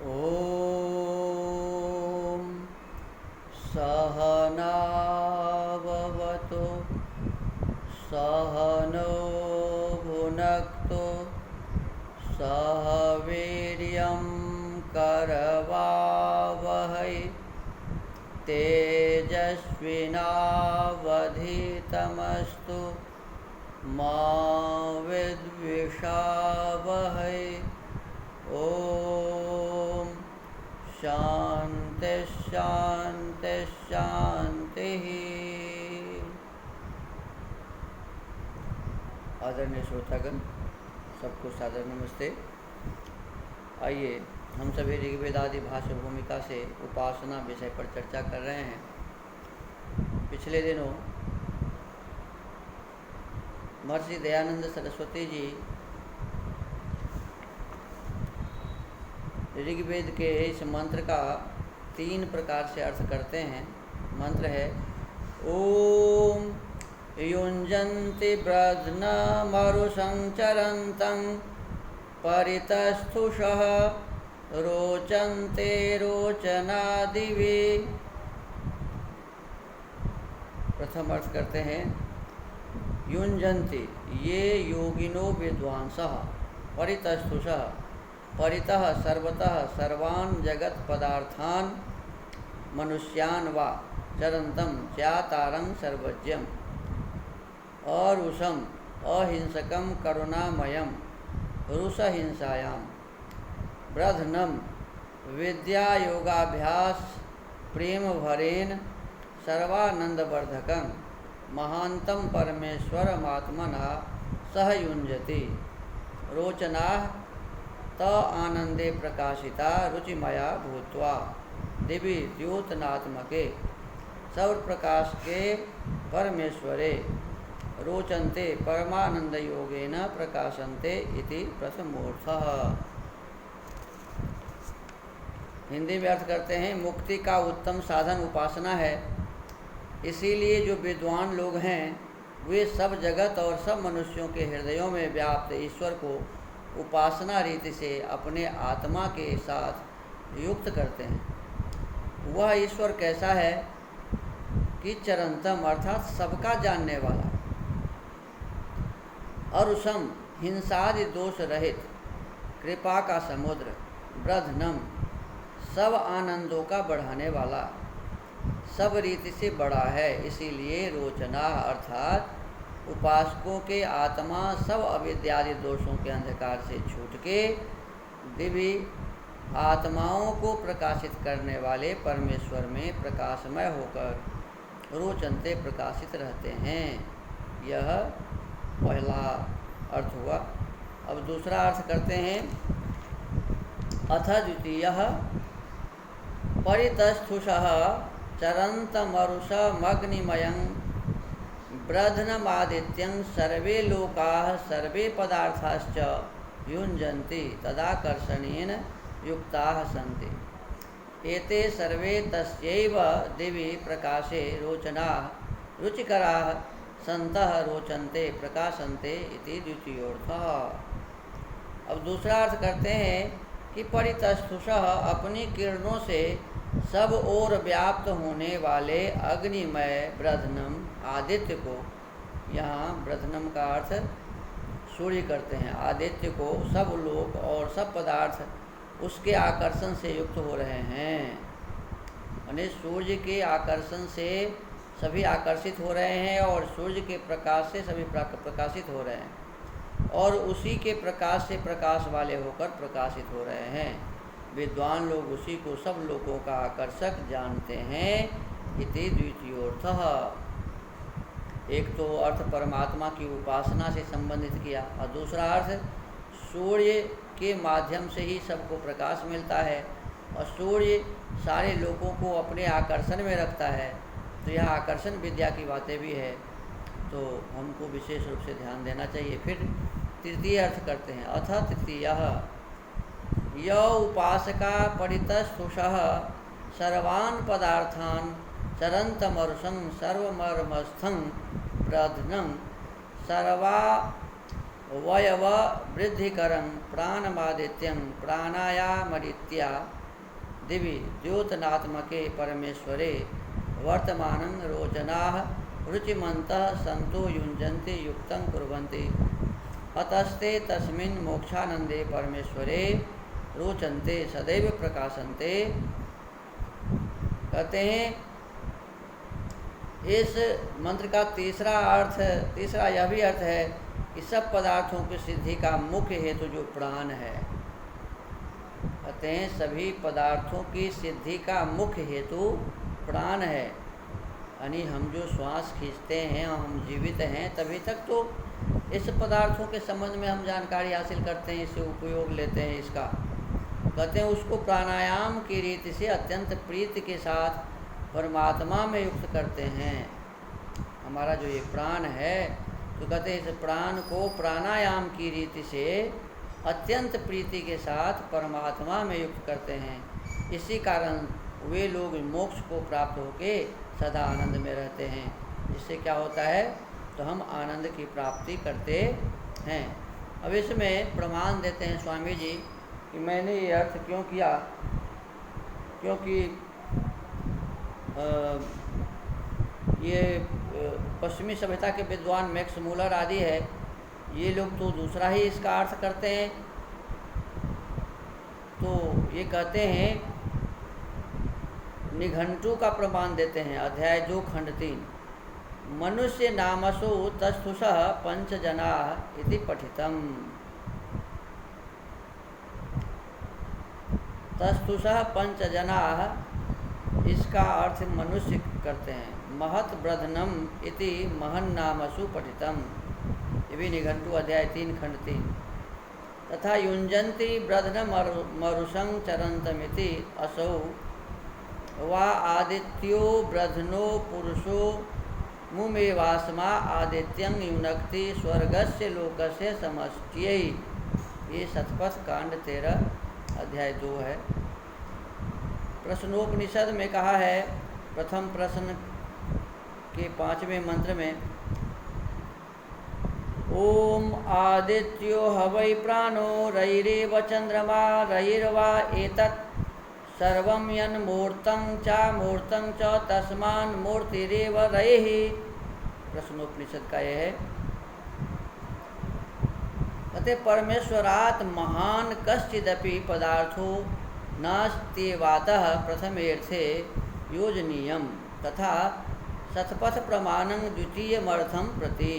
ॐ सहनाववतु सहनो भुनक्तु सह वीर्यं करवावहै तेजस्विनावधीतमस्तु मा विद्विषावहै। ॐ शांति शांति शांति। आदरणीय श्रोतागण, सबको सादर नमस्ते। आइए हम सभी ऋग्वेद आदि भाष्य भूमिका से उपासना विषय पर चर्चा कर रहे हैं। पिछले दिनों महर्षि दयानंद सरस्वती जी ऋग्वेद के इस मंत्र का 3 प्रकार से अर्थ करते हैं। मंत्र है ओम युञ्जन्ति ब्रध्नमरुसंचरन्तं परितस्थुषः रोचन्ते रोचनादिवे। प्रथम अर्थ करते हैं युञ्जन्ति, ये योगिनो विद्वांसः, परितस्थुषः, परितः सर्वतः सर्वान् जगत पदार्थान् मनुष्यान् वा चरन्तं च्यातारं सर्वज्ञम् अरुषम अहिंसकं करुणामयं रुषहिंसायां ब्रध्नं विद्यायोगाभ्यास प्रेम भरेन सर्वानंदवर्धकं महान्तं परमेश्वरमात्मना सह युञ्जति। रोचनाः त आनंदे प्रकाशिता रुचिमया भूत्वा दिवि द्योतनात्मके सर्वप्रकाश के परमेश्वरे रोचन्ते परमानंद योगेन प्रकाशन्ते इति प्रथमोर्थः। हिंदी में अर्थ करते हैं मुक्ति का उत्तम साधन उपासना है, इसीलिए जो विद्वान लोग हैं वे सब जगत और सब मनुष्यों के हृदयों में व्याप्त ईश्वर को उपासना रीति से अपने आत्मा के साथ युक्त करते हैं। वह ईश्वर कैसा है कि चरंतम अर्थात सबका जानने वाला, अरुषम हिंसादि दोष रहित, कृपा का समुद्र, ब्रध्नम सब आनंदों का बढ़ाने वाला, सब रीति से बड़ा है, इसीलिए रोचना अर्थात उपासकों के आत्मा सब अविद्यादि दोषों के अंधकार से छूट के दिव्य आत्माओं को प्रकाशित करने वाले परमेश्वर में प्रकाशमय होकर रोचनते प्रकाशित रहते हैं। यह पहला अर्थ हुआ। अब दूसरा अर्थ करते हैं अथ द्वितीयः परितस्थुषः चरन्तमरुषमग्निमयं ब्रध्नमादित्यं सर्वे लोकाः सर्वे पदार्थाश्च युञ्जन्ति तदाकर्षणेन युक्ताः सन्ति। एते सर्वे तस्यैव दिवि प्रकाशे रोचनाः रुचिकराः सन्तः रोचन्ते प्रकाशन्ते इति द्वितीयोर्थः। अब दूसरा अर्थ करते हैं कि परितस्थुषः अपनी किरणों से सब ओर व्याप्त होने वाले अग्निमय ब्रध्नम आदित्य को, यहाँ ब्रध्नम का अर्थ सूर्य करते हैं, आदित्य को सब लोक और सब पदार्थ उसके आकर्षण से युक्त हो रहे हैं। यानी सूर्य के आकर्षण से सभी आकर्षित हो रहे हैं और सूर्य के प्रकाश से सभी प्रकाशित हो रहे हैं और उसी के प्रकाश से प्रकाश वाले होकर प्रकाशित हो रहे हैं। विद्वान लोग उसी को सब लोगों का आकर्षक जानते हैं इति द्वितीयोर्थः। एक तो अर्थ परमात्मा की उपासना से संबंधित किया और दूसरा अर्थ सूर्य के माध्यम से ही सबको प्रकाश मिलता है और सूर्य सारे लोगों को अपने आकर्षण में रखता है। तो यह आकर्षण विद्या की बातें भी है, तो हमको विशेष रूप से ध्यान देना चाहिए। फिर तृतीय अर्थ करते हैं अथ तृतीयः य उपासका परितस्थुषः सर्वान् पदार्थान् चरन्तमरुषं सर्वमर्मस्थं ब्रध्नं सर्वावयव वृद्धिकरं प्राणमादित्यं प्राणायामरीत्या दिवि द्योतनात्मके परमेश्वरे वर्तमानं रोचनाः रुचिमन्तः सन्तो युञ्जन्ति युक्तं कुर्वन्ति अतस्ते तस्मिन् मोक्षानंदे परमेश्वरे रोचन्ते सदैव प्रकाशन्ते। कहते हैं इस मंत्र का तीसरा यह भी अर्थ है कि सब पदार्थों की सिद्धि का मुख्य हेतु जो प्राण है। कहते हैं सभी पदार्थों की सिद्धि का मुख्य हेतु प्राण है। यानी हम जो श्वास खींचते हैं, हम जीवित हैं तभी तक तो इस पदार्थों के संबंध में हम जानकारी हासिल करते हैं, इससे उपयोग लेते हैं इसका। कहते हैं उसको प्राणायाम की रीति से अत्यंत प्रीति के साथ परमात्मा में युक्त करते हैं। हमारा जो ये प्राण है तो कहते हैं इस प्राण को प्राणायाम की रीति से अत्यंत प्रीति के साथ परमात्मा में युक्त करते हैं। इसी कारण वे लोग मोक्ष को प्राप्त होके सदा आनंद में रहते हैं। जिससे क्या होता है तो हम आनंद की प्राप्ति करते हैं। अब इसमें प्रमाण देते हैं स्वामी जी कि मैंने ये अर्थ क्यों किया, क्योंकि ये पश्चिमी सभ्यता के विद्वान मैक्स मूलर आदि है, ये लोग तो दूसरा ही इसका अर्थ करते हैं। तो ये कहते हैं निघंटु का प्रमाण देते हैं, अध्याय 2 खंड 3, मनुष्य नामसु तस्थुषः पंचजना इति पठितम्। तस्थुषः पंचजना, इसका अर्थ मनुष्य करते हैं। महत् ब्रध्नम इति महन् नामसु पठितम्, ये भी निघंटु अध्याय 3 खंड 3। तथा युञ्जन्ति ब्रध्नम मरुषं चरन्तमिति असौ वा आदित्यो ब्रध्नो पुरुषो मुमेवास्मा आदित्यं युनक्ति स्वर्गस्य लोकस्य समष्ट्यै। ये शतपथ कांड 13 अध्याय 2 है। प्रश्नोपनिषद में कहा है, प्रथम प्रश्न के 5वें मंत्र में, ओम आदित्यो हवै प्राणो रयिरेव चंद्रमा रयिर्वा एतत् सर्वं यन्मूर्तं च तस्मान् मूर्तिरेव रयिः। प्रश्नोपनिषद का यह है। कहते परमेश्वरात् महान कश्चिदपि पदार्थो नास्त्येवातः प्रथमेऽर्थे योजनीयं तथा शतपथ प्रमाणं द्वितीयमर्थं प्रति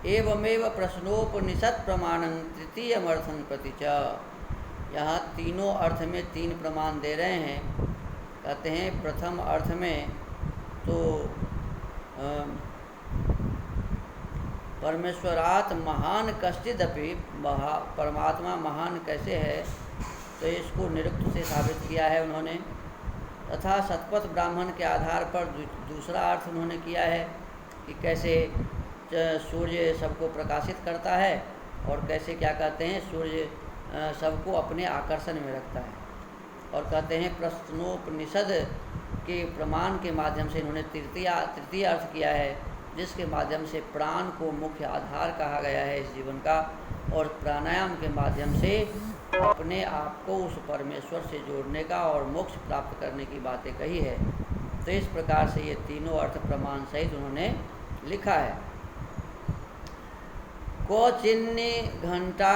एवमेव प्रश्नोपनिषद प्रमाणं तृतीयमर्थं प्रति च। यहाँ तीनों अर्थ में 3 प्रमाण दे रहे हैं। कहते हैं प्रथम अर्थ में तो परमेश्वरात् महान कश्चिदपि, परमात्मा महान कैसे है तो इसको निरुक्त से साबित किया है उन्होंने। तथा शतपथ ब्राह्मण के आधार पर दूसरा अर्थ उन्होंने किया है कि कैसे सूर्य सबको प्रकाशित करता है और कैसे क्या कहते हैं सूर्य सबको अपने आकर्षण में रखता है। और कहते हैं प्रश्नोपनिषद के प्रमाण के माध्यम से इन्होंने तृतीय अर्थ किया है, जिसके माध्यम से प्राण को मुख्य आधार कहा गया है इस जीवन का, और प्राणायाम के माध्यम से अपने आप को उस परमेश्वर से जोड़ने का और मोक्ष प्राप्त करने की बातें कही है। तो इस प्रकार से ये तीनों अर्थ प्रमाण सहित उन्होंने लिखा है। क्वचिन्नि घंटा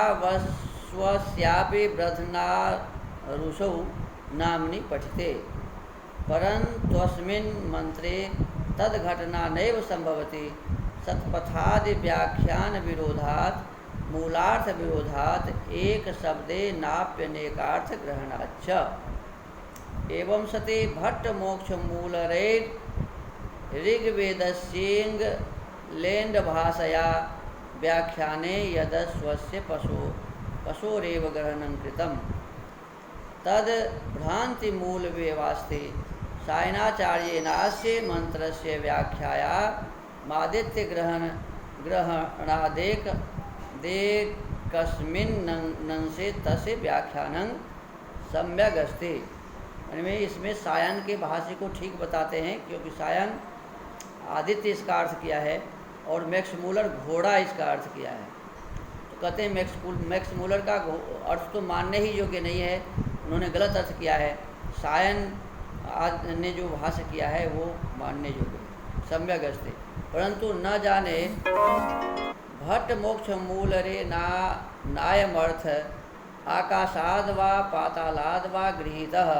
स्वस्यापि ब्रध्नारुषौ नाम्नि पठिते परन्तस्मिन् मन्त्रे तद्घटना नैव संभवति शतपथादि व्याख्यान विरोधात् मूलार्थ विरोधात् एक शब्दे नाप्यनेकार्थ ग्रहणाच्च। एवं सति भट्ट मोक्ष मूलरेण ऋग्वेदस्येंग लेंड भाषया व्याख्याने यदस्वस्य पशोरेव ग्रहणं कृतं तद भ्रांति मूल व्यवास्ति सायणाचार्येनास्य मंत्रस्य व्याख्याया मादित्य ग्रहणादेकस्मिन्नंसे तस्य व्याख्यानं सम्यग् अस्ति। यानी इसमें सायन के भाष्य को ठीक बताते हैं, क्योंकि सायन आदित्य इसका अर्थ किया है और मैक्स मूलर घोड़ा इसका अर्थ किया है। तो कहते हैं मैक्स मूलर का अर्थ तो मानने ही योग्य नहीं है, उन्होंने गलत अर्थ किया है। सायन ने जो भाष्य किया है वो मानने योग्य है, सम्यक अस्ति। परंतु न जाने भट्ट मोक्ष मूल रे नायमर्थ आकाशाद वा पातालाद वा गृहीतः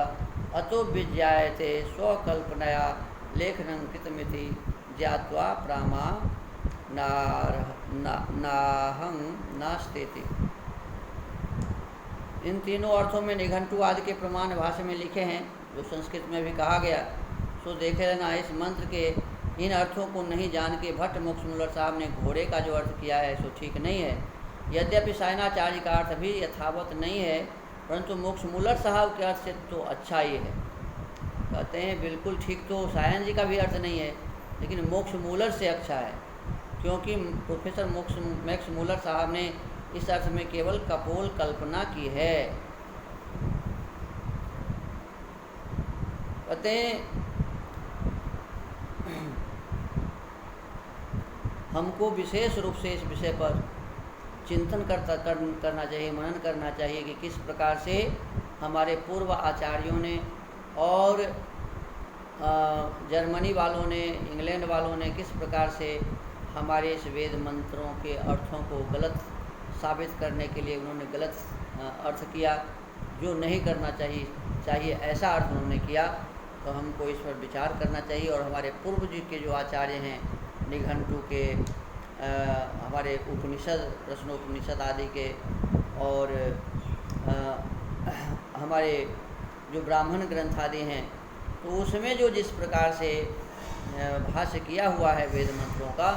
अतो विज्ञायते स्वकल्पनया लेखनं कृतमिति ज्ञात्वा प्रमा नाहं नास्तेति। इन तीनों अर्थों में निघंटु आदि के प्रमाण भाषा में लिखे हैं, जो संस्कृत में भी कहा गया। सो देखे रहना, इस मंत्र के इन अर्थों को नहीं जान के भट्ट मोक्षमूलर साहब ने घोड़े का जो अर्थ किया है सो ठीक नहीं है। यद्यपि सायणाचार्य का अर्थ भी यथावत नहीं है, परंतु मोक्षमूलर साहब के अर्थ से तो अच्छा ही है। कहते हैं बिल्कुल ठीक तो सायन जी का भी अर्थ नहीं है, लेकिन मोक्षमूलर से अच्छा है, क्योंकि प्रोफेसर मैक्समूलर साहब ने इस अर्थ में केवल कपोल कल्पना की है। कहते हैं हमको विशेष रूप से इस विषय पर चिंतन करना चाहिए, मनन करना चाहिए कि किस प्रकार से हमारे पूर्व आचार्यों ने और जर्मनी वालों ने, इंग्लैंड वालों ने किस प्रकार से हमारे इस वेद मंत्रों के अर्थों को गलत साबित करने के लिए उन्होंने गलत अर्थ किया, जो नहीं करना चाहिए ऐसा अर्थ उन्होंने किया। तो हमको इस पर विचार करना चाहिए और हमारे पूर्व जी के जो आचार्य हैं, निघंटु के, हमारे उपनिषद, प्रश्नोपनिषद आदि के, और हमारे जो ब्राह्मण ग्रंथ आदि हैं, तो उसमें जो जिस प्रकार से भाष्य किया हुआ है वेद मंत्रों का,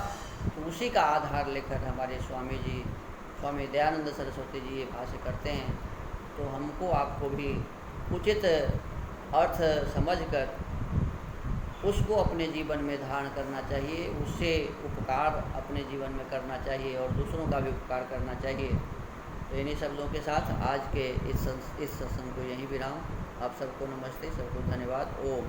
तो उसी का आधार लेकर हमारे स्वामी दयानंद सरस्वती जी ये भाष्य करते हैं। तो हमको आपको भी उचित अर्थ समझकर उसको अपने जीवन में धारण करना चाहिए, उससे उपकार अपने जीवन में करना चाहिए और दूसरों का भी उपकार करना चाहिए। तो इन्हीं शब्दों के साथ आज के इस सत्संग को यहीं विराम। आप सबको नमस्ते, सबको धन्यवाद। ओम।